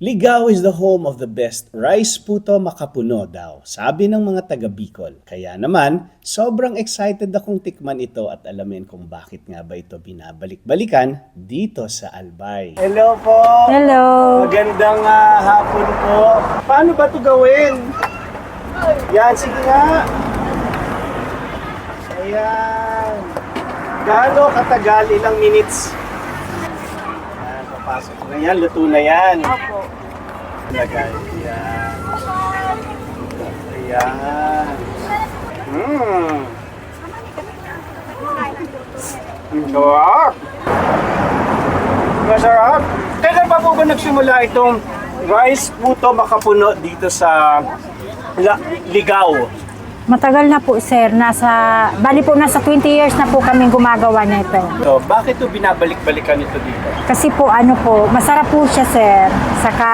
Ligao is the home of the best rice puto makapuno daw, sabi ng mga taga Bicol. Kaya naman, sobrang excited akong tikman ito at alamin kung bakit nga ba ito binabalik-balikan dito sa Albay. Hello po! Hello! Magandang hapon po. Paano ba ito gawin? Yan, sige nga. Ayan. Gaano katagal? Ilang minutes? Ayan, papasok na yan. Luto na yan. Opo. Lagay. Ayan. Ayan. Sarap! Masarap! Kailan pa po ba nagsimula itong rice puto makapuno dito sa Ligao? Matagal na po, sir. Bali po, nasa 20 years na po kami gumagawa nito. So, bakit ito binabalik-balikan ito dito? Kasi po, masarap po siya, sir. Saka